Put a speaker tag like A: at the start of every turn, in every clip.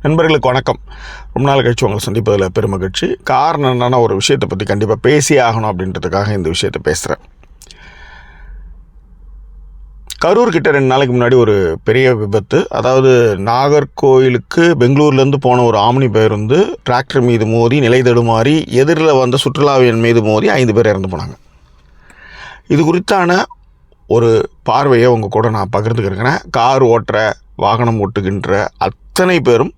A: நண்பர்களுக்கு வணக்கம். ரொம்ப நாள் கழிச்சு உங்களை சந்திப்பதில் பெருமகிழ்ச்சி. காரணம் என்னென்னா, ஒரு விஷயத்தை பற்றி கண்டிப்பாக பேசி ஆகணும் அப்படின்றதுக்காக இந்த விஷயத்தை பேசுகிறேன். கரூர் கிட்ட 2 நாளைக்கு முன்னாடி ஒரு பெரிய விபத்து. அதாவது நாகர்கோயிலுக்கு பெங்களூர்லேருந்து போன ஒரு ஆம்னி பேருந்து டிராக்டர் மீது மோதி நிலை தடுமாறி எதிரில் வந்த சுற்றுலாவியன் மீது மோதி 5 பேர் இறந்து போனாங்க. இது குறித்தான ஒரு பார்வையை உங்கள் கூட நான் பகிர்ந்துக்கிறேன். கார் ஓட்டுற, வாகனம் ஓட்டுகின்ற அத்தனை பேரும்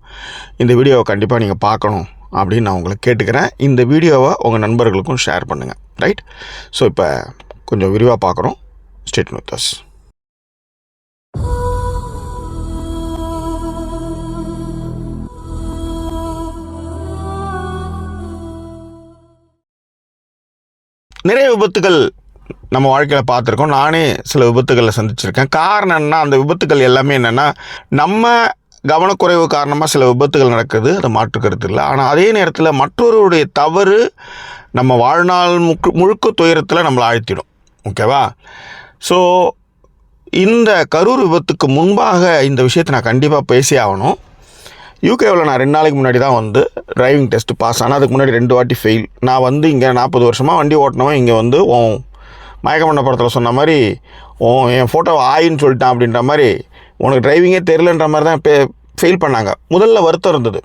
A: இந்த வீடியோவை கண்டிப்பாக நீங்கள் பார்க்கணும் அப்படின்னு நான் உங்களை கேட்டுக்கிறேன். இந்த வீடியோவை உங்கள் நண்பர்களுக்கும் ஷேர் பண்ணுங்கள். ரைட்? ஸோ இப்போ கொஞ்சம் விரிவாக பார்க்குறோம். Stay tune with us. நிறைய விபத்துகள் நம்ம வாழ்க்கையில் பார்த்துருக்கோம். நானே சில விபத்துகளில் சந்திச்சிருக்கேன். காரணம் என்னன்னா, அந்த விபத்துகள் எல்லாமே என்னென்னா, நம்ம கவனக்குறைவு காரணமாக சில விபத்துகள் நடக்குது, அதை மாற்றுக்கிறது இல்லை. ஆனால் அதே நேரத்தில் மற்றொருடைய தவறு நம்ம வாழ்நாள் முழுக்க துயரத்தில் நம்மளை ஆழ்த்திடும். ஓகேவா? ஸோ இந்த கரூர் விபத்துக்கு முன்பாக இந்த விஷயத்தை நான் கண்டிப்பாக பேசி ஆகணும். யூகேவில் நான் 2 நாளைக்கு முன்னாடி தான் டிரைவிங் டெஸ்ட்டு பாஸ் ஆனால் அதுக்கு முன்னாடி 2 வாட்டி ஃபெயில். நான் இங்கே 40 வருஷமாக வண்டி ஓட்டினவன் இங்கே மயக்கமண்ண படத்தில் சொன்ன மாதிரி என் ஃபோட்டோ ஆயின்னு சொல்லிட்டான் அப்படின்ற மாதிரி, உனக்கு டிரைவிங்கே தெரிலன்ற மாதிரி தான் ஃபெயில் பண்ணாங்க. முதல்ல வருத்தம் இருந்தது.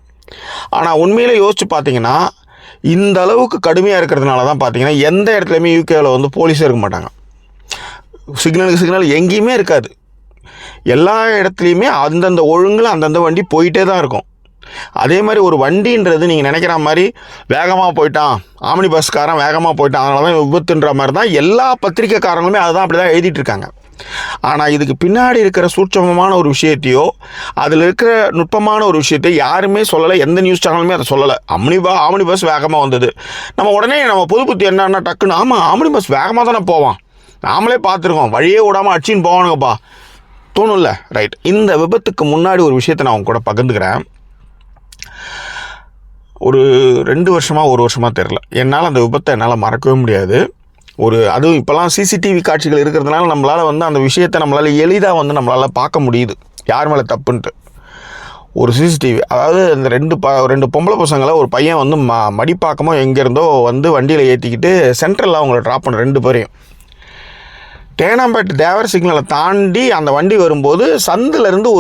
A: ஆனால் உண்மையிலே யோசித்து பார்த்தீங்கன்னா, இந்த அளவுக்கு கடுமையாக இருக்கிறதுனால தான் பார்த்தீங்கன்னா எந்த இடத்துலையுமே யூகேவில் போலீஸே இருக்க மாட்டாங்க. சிக்னல் எங்கேயுமே இருக்காது. எல்லா இடத்துலையுமே அந்தந்த ஒழுங்கில் அந்தந்த வண்டி போயிட்டே தான் இருக்கும். அதே மாதிரி ஒரு வண்டின்றது நீங்கள் நினைக்கிற மாதிரி வேகமாக போயிட்டான், ஆம்னி பஸ்காரன் வேகமாக போயிட்டான், அதனால தான் விபத்துன்ற மாதிரி தான் எல்லா பத்திரிக்கைக்காரங்களுமே அதை தான் அப்படி தான் எழுதிட்டு இருக்காங்க. ஆனால் இதுக்கு பின்னாடி இருக்கிற சூட்சமமான ஒரு விஷயத்தையோ அதில் இருக்கிற நுட்பமான ஒரு விஷயத்தை யாருமே சொல்லலை. எந்த நியூஸ் சேனலுமே அதை சொல்லலை. ஆம்னி பஸ் வேகமாக வந்தது. நம்ம உடனே நம்ம பொது புத்தி என்னன்னா டக்குன்னு, ஆமாம் ஆம்னி பஸ் வேகமாக தானே போவான், நாமளே பார்த்துருக்கோம், வழியே விடாமல் அடிச்சின்னு போவானுங்கப்பா தோணும்ல. ரைட். இந்த விபத்துக்கு முன்னாடி ஒரு விஷயத்தை நான் அவங்க கூட பகிர்ந்துக்கிறேன். ஒரு 2 வருஷமாக 1 வருஷமாக தெரில, என்னால் அந்த விபத்தை என்னால் மறக்கவே முடியாது. அதுவும் இப்போலாம் சிசிடிவி காட்சிகள் இருக்கிறதுனால நம்மளால் அந்த விஷயத்தை நம்மளால் எளிதாக நம்மளால் பார்க்க முடியுது, யார் மேலே தப்புன்ட்டு. ஒரு சிசிடிவி, அதாவது இந்த 2 பொம்பளை பசங்களை ஒரு பையன் மடிப்பாக்கமோ எங்கேருந்தோ வண்டியில் ஏற்றிக்கிட்டு சென்ட்ரலில் அவங்கள ட்ராப் பண்ண 2 பேரையும் தேனாம்பேட்டு தேவர் சிக்னலை தாண்டி அந்த வண்டி வரும்போது சந்திலேருந்து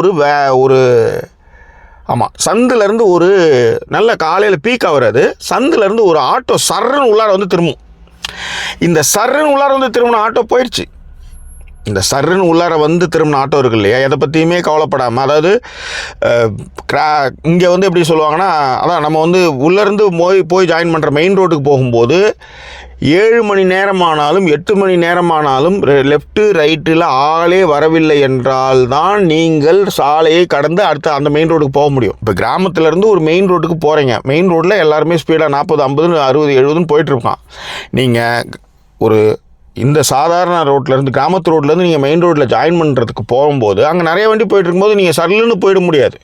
A: சந்திலேருந்து ஒரு நல்ல காலையில் பீக் ஆகுறது, சந்திலேருந்து ஒரு ஆட்டோ சர்றன்னு உள்ளார திரும்பும். இந்த சர்றன்னு உள்ளார திரும்பின ஆட்டோ போயிடுச்சு. இந்த சர்றன்னு உள்ளார திரும்பின ஆட்டோ இருக்கு இல்லையா, எதை பற்றியுமே கவலைப்படாமல், அதாவது இங்கே எப்படி சொல்லுவாங்கன்னா, அதான் நம்ம உள்ளேருந்து போய் ஜாயின் பண்ணுற மெயின் ரோட்டுக்கு போகும்போது 7 மணி நேரமானாலும் 8 மணி நேரமானாலும் லெஃப்ட்டு ரைட்டில் ஆளே வரவில்லை என்றால் தான் நீங்கள் சாலையை கடந்து அடுத்த அந்த மெயின் ரோடுக்கு போக முடியும். இப்போ கிராமத்துலேருந்து ஒரு மெயின் ரோட்டுக்கு போகிறீங்க, மெயின் ரோட்டில் எல்லாருமே ஸ்பீடாக 40, 50, 60, 70ன்னு போயிட்டுருக்கான். நீங்கள் இந்த சாதாரண ரோட்லேருந்து, கிராமத்து ரோட்லேருந்து நீங்கள் மெயின் ரோட்டில் ஜாயின் பண்ணுறதுக்கு போகும்போது அங்கே நிறைய வண்டி போயிட்டு இருக்கும்போது நீங்கள் சல்லுன்னு போயிட முடியாது.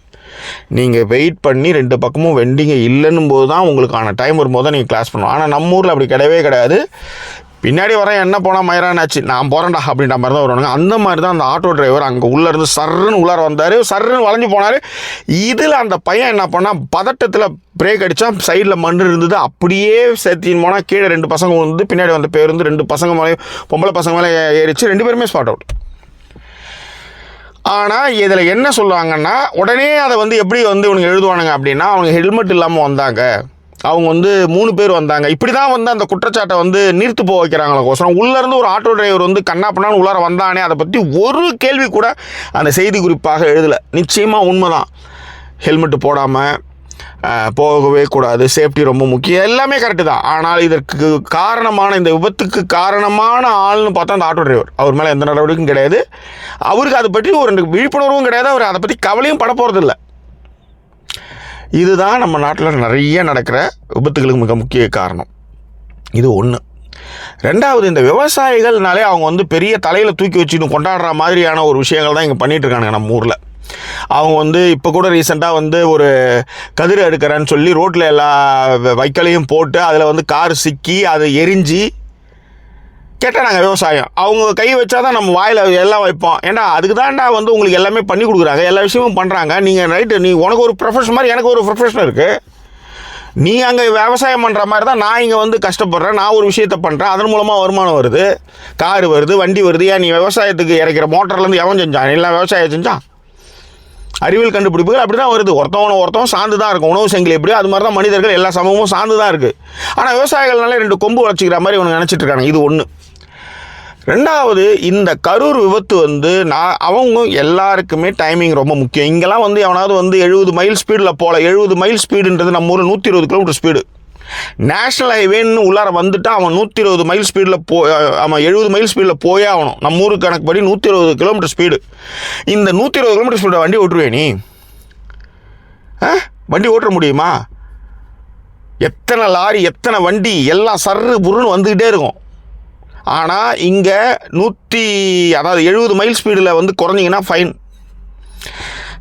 A: நீங்கள் வெயிட் பண்ணி 2 பக்கமும் வெண்டிங்க இல்லைன்னும் போது தான் உங்களுக்கான டைம் வரும்போது தான் நீங்கள் கிளாஸ் பண்ணணும். ஆனால் நம்ம ஊரில் அப்படி கிடையவே கிடையாது. பின்னாடி வரேன், என்ன போனால் மயிரானாச்சு, நான் போகிறேன்டா அப்படின்ற மாதிரி தான் வருவாங்க. அந்த மாதிரி தான் அந்த ஆட்டோ டிரைவர் அங்கே உள்ளேருந்து சர்ன்னு உள்ளார வந்தார், சர்ன்னு வளைஞ்சு போனார். இதில் அந்த பையன் என்ன பண்ணால் பதட்டத்தில் பிரேக் அடித்தா, சைடில் மண் இருந்தது, அப்படியே சேர்த்தின்னு போனால் கீழே 2 பசங்க பின்னாடி வந்த பேருந்து 2 பசங்க மேலே, பொம்பளை பசங்க மேலே ஏறிச்சு. 2 பேருமே ஸ்பாட் அவுட். ஆனால் இதில் என்ன சொல்லுவாங்கன்னா, உடனே அதை எப்படி இவனுங்க எழுதுவானுங்க அப்படின்னா, அவங்க ஹெல்மெட் இல்லாமல் வந்தாங்க, அவங்க 3 பேர் வந்தாங்க, இப்படி தான் அந்த குற்றச்சாட்டை நிறுத்து போக வைக்கிறாங்களோசரம். உள்ளேருந்து ஒரு ஆட்டோ டிரைவர் கண்ணா பண்ணான்னு உள்ளார வந்தானே, அதை பற்றி ஒரு கேள்வி கூட அந்த செய்தி குறிப்பாக எழுதலை. நிச்சயமாக உண்மைதான், ஹெல்மெட்டு போடாமல் போகவே கூடாது, சேஃப்டி ரொம்ப முக்கியம், எல்லாமே கரெக்டு தான். ஆனால் இதற்கு காரணமான, இந்த விபத்துக்கு காரணமான ஆள்னு பார்த்தா அந்த ஆட்டோ டிரைவர். அவர் மேலே எந்த நடவடிக்கையும் கிடையாது, அவருக்கு அதை பற்றி ஒரு விழிப்புணர்வும் கிடையாது, அவர் அதை பற்றி கவலையும் பட போகிறதில்ல. இதுதான் நம்ம நாட்டில் நிறைய நடக்கிற விபத்துகளுக்கு மிக முக்கிய காரணம். இது ஒன்று. 2வது, இந்த விவசாயிகள்னாலே அவங்க பெரிய தலையில் தூக்கி வச்சுன்னு கொண்டாடுற மாதிரியான ஒரு விஷயங்கள் தான் இங்கே பண்ணிகிட்டு இருக்கானுங்க நம்ம ஊரில். அவங்க இப்போ கூட ரீசெண்டாக ஒரு கதிர் எடுக்கிறேன்னு சொல்லி ரோட்டில் எல்லா வைக்கலையும் போட்டு அதில் கார் சிக்கி அதை எரிஞ்சு கேட்டால் நாங்கள் விவசாயம், அவங்க கை வச்சா தான் நம்ம வாயில் எல்லாம் வைப்போம். ஏன்னா அதுக்கு தான்டா வந்து உங்களுக்கு எல்லாமே பண்ணி கொடுக்குறாங்க, எல்லா விஷயமும் பண்ணுறாங்க. நீங்கள் ரைட்டு, நீ உனக்கு ஒரு ப்ரொஃபஷன் மாதிரி எனக்கு ஒரு ப்ரொஃபஷன் இருக்குது. நீ அங்கே விவசாயம் பண்ணுற மாதிரி தான் நான் இங்கே வந்து கஷ்டப்படுறேன். நான் ஒரு விஷயத்தை பண்ணுறேன், அதன் மூலமாக வருமானம் வருது, காரு வருது, வண்டி வருது. ஏன் நீ விவசாயத்துக்கு இறக்கிற மோட்டர்லேருந்து எவன் செஞ்சான்? எல்லாம் விவசாயம் செஞ்சான். அறிவியல் கண்டுபிடிப்புகள் அப்படி தான் வருது. ஒருத்தவன் சார்ந்து தான் இருக்கும். உணவு சங்கிலி எப்படியோ அது மாதிரி தான் மனிதர்கள் எல்லா சமூகமும் சார்ந்து தான் இருக்குது. ஆனால் விவசாயிகள்னால 2 கொம்பு வளர்ச்சிக்கிற மாதிரி இவங்க நினச்சிட்டு இருக்காங்க. இது ஒன்று. ரெண்டாவது, இந்த கரூர் விபத்து வந்து அவங்க எல்லாருக்குமே டைமிங் ரொம்ப முக்கியம். இங்கெல்லாம் வந்து எவனாவது வந்து 70 மைல் ஸ்பீடில் போகல. 70 மைல் ஸ்பீடுன்றது நம்ம ஊரில் 120 கிலோமீட்டர் ஸ்பீடு. நேஷ்னல் ஹைவேன்னு உள்ளார வந்துட்டு அவன் 120 மைல் ஸ்பீடில் அவன் 70 மைல் ஸ்பீடில் போயே ஆகணும். நம்ம ஊருக்கு கணக்குப்படி 120 கிலோமீட்டர் ஸ்பீடு. இந்த 120 கிலோமீட்டர் ஸ்பீடில் வண்டி ஓட்டுருவே நீ? வண்டி ஓட்ட முடியுமா? எத்தனை லாரி, எத்தனை வண்டி, எல்லாம் சர்ரு புருன்னு வந்துக்கிட்டே இருக்கும். ஆனால் இங்கே 70 மைல் ஸ்பீடில் வந்து குறைஞ்சிங்கன்னா ஃபைன்.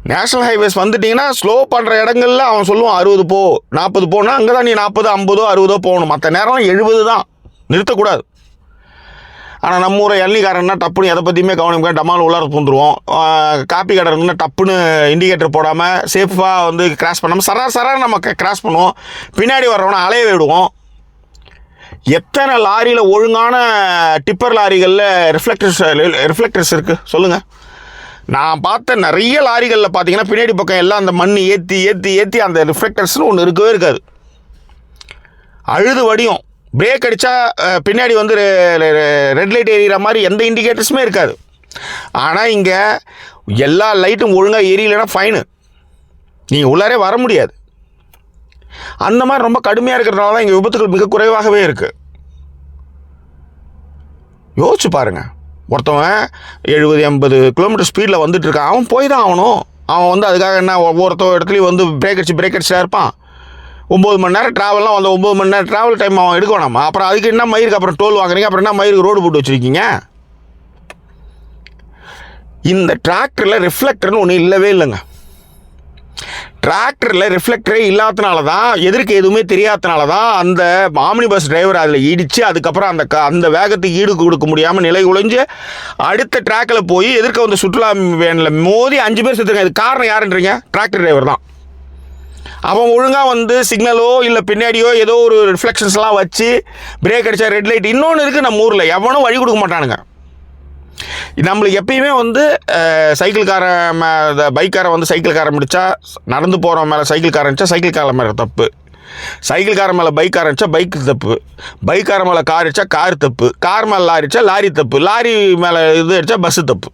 A: நேஷ்னல் ஹைவேஸ் வந்துட்டிங்கன்னா ஸ்லோ பண்ணுற இடங்களில் அவன் சொல்லுவான் 60 போ, 40 போனால் அங்கே தான் நீ 40, 50, 60 போகணும். மற்ற நேரம் 70 தான், நிறுத்தக்கூடாது. ஆனால் நம்ம ஊரை எல்லிக்காரன்னா டப்புன்னு எதை பற்றியுமே கவனிக்க டமால் உள்ளார பூந்துருவோம். காப்பி கடை இருந்தால் டப்புன்னு இண்டிகேட்டர் போடாமல் சேஃபாக வந்து கிராஸ் பண்ணாமல் சராசராக நம்ம கிராஸ் பண்ணுவோம். பின்னாடி வர்றவனை அலைய விடுவோம். எத்தனை லாரியில், ஒழுங்கான டிப்பர் லாரிகளில் ரிஃப்ளெக்டர்ஸ் இருக்குது சொல்லுங்கள்? நான் பார்த்த நிறைய லாரிகளில் பார்த்தீங்கன்னா பின்னாடி பக்கம் எல்லாம் அந்த மண் ஏற்றி அந்த ரிஃப்ளெக்டர்ஸ்னு ஒன்று இருக்கவே இருக்காது. அழுது வடியும். பிரேக் அடித்தா பின்னாடி வந்து ரெட் லைட் எரியிற மாதிரி எந்த இண்டிகேட்டர்ஸுமே இருக்காது. ஆனால் இங்கே எல்லா லைட்டும் ஒழுங்காக எரியலைன்னா ஃபைனு, நீங்கள் உள்ளாரே வர முடியாது. அந்த மாதிரி ரொம்ப கடுமையாக இருக்கிறதுனால தான் இங்கே விபத்துகள் மிக குறைவாகவே இருக்குது. யோசிச்சு பாருங்கள், ஒருத்தவன் 70-80 கிலோமீட்டர் ஸ்பீடில் வந்துட்டு இருக்கான். அவன் போய் தான் ஆகணும். அவன் வந்து அதுக்காக என்ன ஒவ்வொருத்த இடத்துலையும் வந்து பிரேக் அடிச்சுதான் இருப்பான். 9 மணி நேரம் ட்ராவல்லாம் வந்து 9 மணி நேரம் ட்ராவல் டைம் அவன் எடுக்க வேணாமா? அப்புறம் அதுக்கு என்ன மயிருக்கு அப்புறம் டோல் வாங்குறீங்க? அப்புறம் என்ன மயிருக்கு ரோடு போட்டு வச்சுருக்கீங்க? இந்த டிராக்டரில் ரிஃப்ளெக்டர்னு ஒன்று இல்லவே இல்லைங்க. டிராக்டரில் ரிஃப்ளெக்டரே இல்லாதனால தான், எதிர்க்க எதுவுமே தெரியாதனால தான் அந்த ஆம்னி பஸ் டிரைவர் அதில் இடித்து அதுக்கப்புறம் அந்த வேகத்துக்கு ஈடு கொடுக்க முடியாமல் நிலை குலைஞ்சு அடுத்த ட்ராக்கில் போய் எதிர்க்க வந்து சுற்றுலா வேனில் மோதி 5 பேர் செத்துருங்க. இது காரணம் யாருன்றீங்க? டிராக்டர் டிரைவர் தான். அவன் ஒழுங்காக வந்து சிக்னலோ இல்லை பின்னாடியோ ஏதோ ஒரு ரிஃப்ளெக்ஷன்ஸ்லாம் வச்சு பிரேக் அடித்தா ரெட் லைட். இன்னொன்று இருக்குது, நம்ம ஊரில் எவனும் வழி கொடுக்க மாட்டானுங்க. நம்மளுக்கு எப்பயுமே வந்து சைக்கிள்காரன் பைக்காரன் வந்து சைக்கிள்காரன் முடித்தா, நடந்து போகிறவன் மேலே சைக்கிள்காரன் அடித்தா சைக்கிள்காரன் மேலே தப்பு, சைக்கிள்காரன் மேலே பைக்காரன் அடித்தா பைக்கு தப்பு, பைக்காரன் மேலே கார் அடித்தா கார் தப்பு, கார் மேலே லாரி அடித்தா லாரி தப்பு, லாரி மேலே இது அடித்தா பஸ்ஸு தப்பு.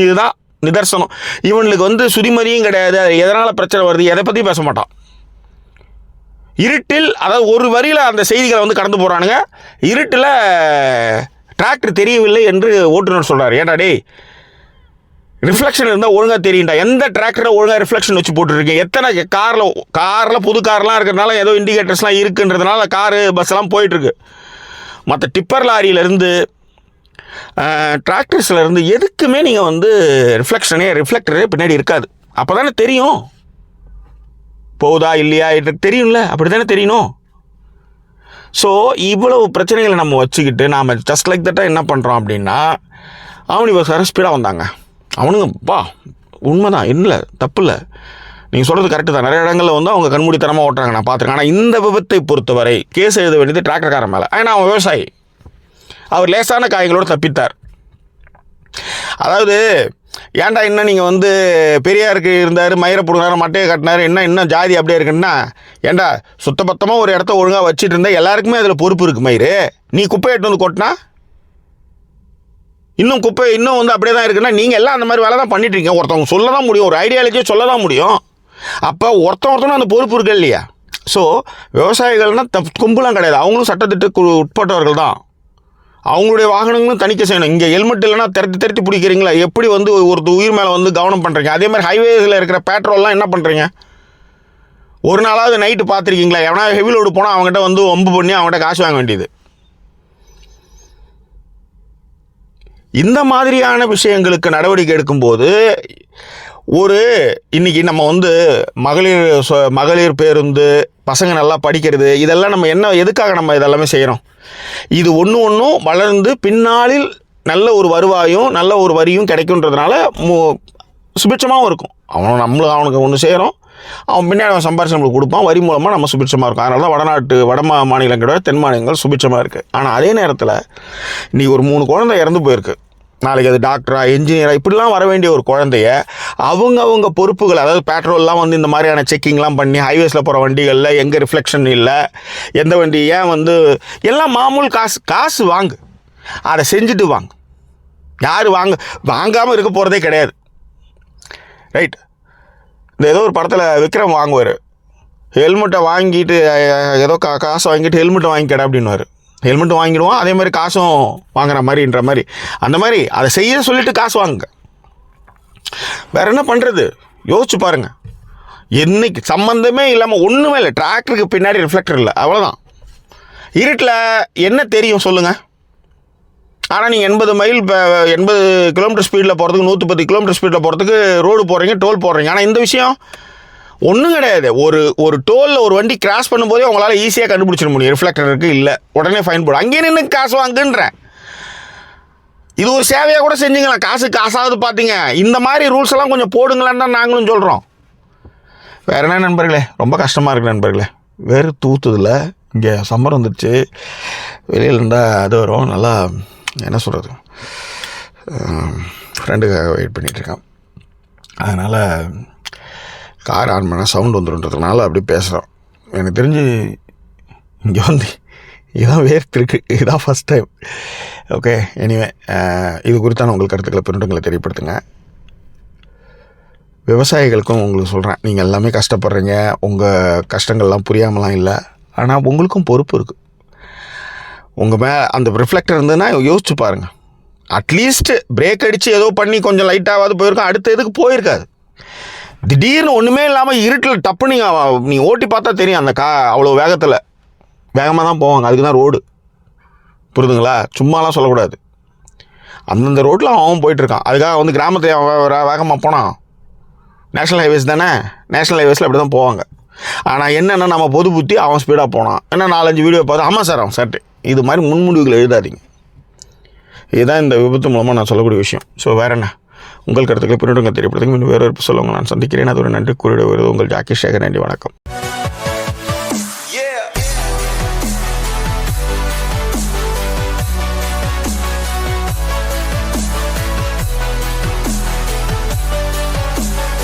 A: இதுதான் நிதர்சனம். இவனுக்கு வந்து சுதிமதியும் கிடையாது. எதனால் பிரச்சனை வருது எதை பற்றி பேச மாட்டான். இருட்டில், அதாவது ஒரு வரியில் அந்த செய்திகளை வந்து கடந்து போகிறானுங்க. இருட்டில் டிராக்டர் தெரியவில்லை என்று ஓட்டுநர் சொல்கிறார். ஏடா டேய், ரிஃப்ளெக்ஷன் இருந்தால் ஒழுங்காக தெரியும்டா. எந்த டிராக்டரில் ஒழுங்காக ரிஃப்ளெக்ஷன் வச்சு போட்டுருக்கீங்க? எத்தனை காரில் புது கார்லாம் இருக்கிறதுனால ஏதோ இண்டிகேட்டர்ஸ்லாம் இருக்குன்றதுனால காரு பஸ்ஸெல்லாம் போயிட்டுருக்கு. மற்ற டிப்பர் லாரியிலேருந்து டிராக்டர்ஸ்லேருந்து எதுக்குமே நீங்கள் வந்து ரிஃப்ளெக்டரே பின்னாடி இருக்காது. அப்போ தானே தெரியும் போகுதா இல்லையா எனக்கு தெரியும்ல, அப்படி தானே தெரியணும். ஸோ இவ்வளவு பிரச்சனைகளை நம்ம வச்சுக்கிட்டு நாம் ஜஸ்ட் லைக் தட்டாக என்ன பண்ணுறோம் அப்படின்னா, ஆம்னி பஸ்காரன் ஸ்பீடாக வந்தாங்க. அவனுங்க உண்மைதான், இல்லை தப்பு இல்லை, நீங்கள் சொல்கிறது கரெக்டு தான். நிறைய இடங்களில் வந்து அவங்க கண்மூடித்தனமாக ஓட்டுறாங்க, நான் பார்த்துருக்கேன். ஆனால் இந்த விபத்தை பொறுத்தவரை கேஸ் எழுத வேண்டியது டிராக்டர்காரன் மேலே. ஏன்னா அவன் விவசாயி, அவர் லேசான காயங்களோடு தப்பித்தார். அதாவது ஏன்டா இன்னும் நீங்கள் வந்து பெரியாருக்கு இருந்தார், மயிரை பிடுங்கினார், மட்டையை கட்டினார், இன்னும் ஜாதி அப்படியே இருக்குன்னா, ஏன்டா சுத்தபத்தமாக ஒரு இடத்த ஒழுங்காக வச்சுட்டு இருந்தால் எல்லாருக்குமே அதில் பொறுப்பு இருக்குது. மயிறு நீ குப்பையை எடுத்து வந்து கொட்டினா இன்னும் வந்து அப்படியே தான் இருக்குன்னா, நீங்கள் எல்லாம் அந்த மாதிரி வேலை தான் பண்ணிட்டுருக்கீங்க. ஒருத்தவங்க சொல்ல தான் முடியும், ஒரு ஐடியாலஜியை சொல்ல தான் முடியும். அப்போ ஒருத்தவங்க அந்த பொறுப்பு இருக்கு இல்லையா? ஸோ விவசாயிகள்னால் கும்பலாம் கிடையாது, அவங்களும் சட்டத்திட்டத்துக்கு உட்பட்டவர்கள் தான். அவங்களுடைய வாகனங்களும் தணிக்கை செய்யணும். இங்கே ஹெல்மெட் இல்லைன்னா திரட்டி பிடிக்கிறீங்களா? எப்படி வந்து ஒரு உயிர் மேலே வந்து கவனம் பண்ணுறீங்க? அதே மாதிரி ஹைவேஸில் இருக்கிற பெட்ரோல்லாம் என்ன பண்ணுறீங்க? ஒரு நாளாவது நைட்டு பார்த்துருக்கீங்களா? எவனா ஹெவி லோடு போனால் அவங்ககிட்ட வந்து ஒம்பு பண்ணி அவங்ககிட்ட காசு வாங்க வேண்டியது. இந்த மாதிரியான விஷயங்களுக்கு நடவடிக்கை எடுக்கும்போது இன்றைக்கி நம்ம வந்து மகளிர் பேருந்து, பசங்க நல்லா படிக்கிறது, இதெல்லாம் நம்ம எதுக்காக நம்ம இதெல்லாமே செய்கிறோம்? இது ஒன்றும் வளர்ந்து பின்னாளில் நல்ல ஒரு வருவாயும் நல்ல ஒரு வரியும் கிடைக்குன்றதுனால சுபிட்சமாகவும் இருக்கும். அவனுக்கு ஒன்று செய்கிறோம், அவன் பின்னாடி அவன் சம்பாரிச்சு நம்மளுக்கு கொடுப்பான், வரி மூலமாக நம்ம சுபிட்சமாக இருக்கும். அதனால தான் வட மாநிலங்களோட தென் மாநிலங்கள் சுபிட்சமாக இருக்குது. ஆனால் அதே நேரத்தில் நீ ஒரு 3 குழந்தை இறந்து போயிருக்கு, நாளைக்கு அது டாக்டரா என்ஜினியரா இப்படிலாம் வர வேண்டிய ஒரு குழந்தைய அவங்க பொறுப்புகள், அதாவது பெட்ரோல்லாம் வந்து இந்த மாதிரியான செக்கிங்லாம் பண்ணி ஹைவேஸில் போகிற வண்டிகளில் எங்கே ரிஃப்ளெக்ஷன் இல்லை, எந்த வண்டி ஏன் வந்து எல்லாம் மாமூல் காசு வாங்கு, அதை செஞ்சுட்டு வாங்க. யார் வாங்காமல் இருக்க போகிறதே கிடையாது, ரைட்? இந்த ஏதோ ஒரு படத்தில் விக்ரம் வாங்குவார், ஹெல்மெட்டை வாங்கிட்டு ஏதோ காசு வாங்கிட்டு ஹெல்மெட்டை வாங்கிக்கடா அப்படின்னுவார். ஹெல்மெட்டும் வாங்கிடுவோம், அதே மாதிரி காசும் வாங்குற மாதிரின்ற மாதிரி. அந்த மாதிரி அதை செய்ய சொல்லிவிட்டு காசு வாங்குங்க. வேறு என்ன பண்ணுறது? யோசிச்சு பாருங்கள். என்னைக்கு சம்மந்தமே இல்லாமல் ஒன்றுமே இல்லை, டிராக்டருக்கு பின்னாடி ரிஃப்ளெக்டர் இல்லை, அவ்வளோதான். இருட்டில் என்ன தெரியும் சொல்லுங்கள்? ஆனால் நீங்கள் 80 கிலோமீட்டர் ஸ்பீடில் போகிறதுக்கு 110 கிலோமீட்டர் ஸ்பீடில் போகிறதுக்கு ரோடு போடுறீங்க, டோல் போடுறீங்க. ஆனால் இந்த விஷயம் ஒன்றும் கிடையாது. ஒரு டோலில் ஒரு வண்டி கிராஸ் பண்ணும்போதே உங்களால் ஈஸியாக கண்டுபிடிச்சிட முடியும், ரிஃப்ளெக்டர் இருக்குது இல்லை, உடனே ஃபைன் போடும். அங்கேயே நின்று காசு வாங்குன்றேன். இது ஒரு சேவையாக கூட செஞ்சுங்களேன், காசாவது பார்த்தீங்க. இந்த மாதிரி ரூல்ஸ் எல்லாம் கொஞ்சம் போடுங்களேன்னு தான் நாங்களும் சொல்கிறோம். வேறு என்ன நண்பர்களே, ரொம்ப கஷ்டமாக இருக்குது நண்பர்களே. வேறு தூத்துதில் இங்கே சம்மர் வந்துடுச்சு, வெளியில் இருந்தால் அது வரும். நல்லா என்ன சொல்கிறது, ஃப்ரெண்டுக்காக வெயிட் பண்ணிகிட்ருக்கேன். அதனால் கார் ஆன் பண்ண சவுண்ட் வந்துடுன்றதுனால அப்படி பேசுகிறோம். எனக்கு தெரிஞ்சு இங்கே வந்து இதான் வேர்த்திருக்கு, இதுதான் ஃபஸ்ட் டைம். ஓகே, எனிவே இது குறித்தான உங்கள் கருத்துக்களை பின்னங்களை தெரியப்படுத்துங்க. விவசாயிகளுக்கும் உங்களுக்கு சொல்கிறேன், நீங்கள் எல்லாமே கஷ்டப்படுறீங்க, உங்கள் கஷ்டங்கள்லாம் புரியாமலாம் இல்லை. ஆனால் உங்களுக்கும் பொறுப்பு இருக்குது. உங்கள் அந்த ரிஃப்ளெக்டர் இருந்ததுன்னா யோசிச்சு பாருங்கள். அட்லீஸ்ட் பிரேக் அடித்து ஏதோ பண்ணி கொஞ்சம் லைட்டாவது போயிருக்கோம், அடுத்த எதுக்கு போயிருக்காது. திடீர்னு ஒன்றுமே இல்லாமல் இருட்டில் டப்பு நீங்கள் ஓட்டி பார்த்தா தெரியும், அந்த அவ்வளோ வேகமாக தான் போவாங்க. அதுக்கு தான் ரோடு, புரியுதுங்களா? சும்மாலாம் சொல்லக்கூடாது. அந்தந்த ரோட்டில் அவன் போயிட்டுருக்கான். அதுக்காக வந்து கிராமத்தை வேகமாக போனான். நேஷ்னல் ஹைவேஸ் தானே, நேஷ்னல் ஹைவேஸில் அப்படி தான் போவாங்க. ஆனால் என்னென்னா நம்ம பொது புத்தி அவன் ஸ்பீடாக போனான். என்ன 4-5 வீடியோ பார்த்து ஆமாம் சார் அவன் சட்டு, இது மாதிரி முன்முடிவுகளை எழுதாதீங்க. இதுதான் இந்த விபத்து மூலமாக நான் சொல்லக்கூடிய விஷயம். ஸோ வேறு என்ன, உங்கள் கருத்துக்களை பின்னோடுங்க தெரியப்படுத்துங்க. இன்னும் வேறு சொல்லுவாங்க நான் சந்திக்கிறேன். அது ஒரு நன்றி கூறிட வருது உங்கள் ஜாக்கி சேகர். நன்றி, வணக்கம்.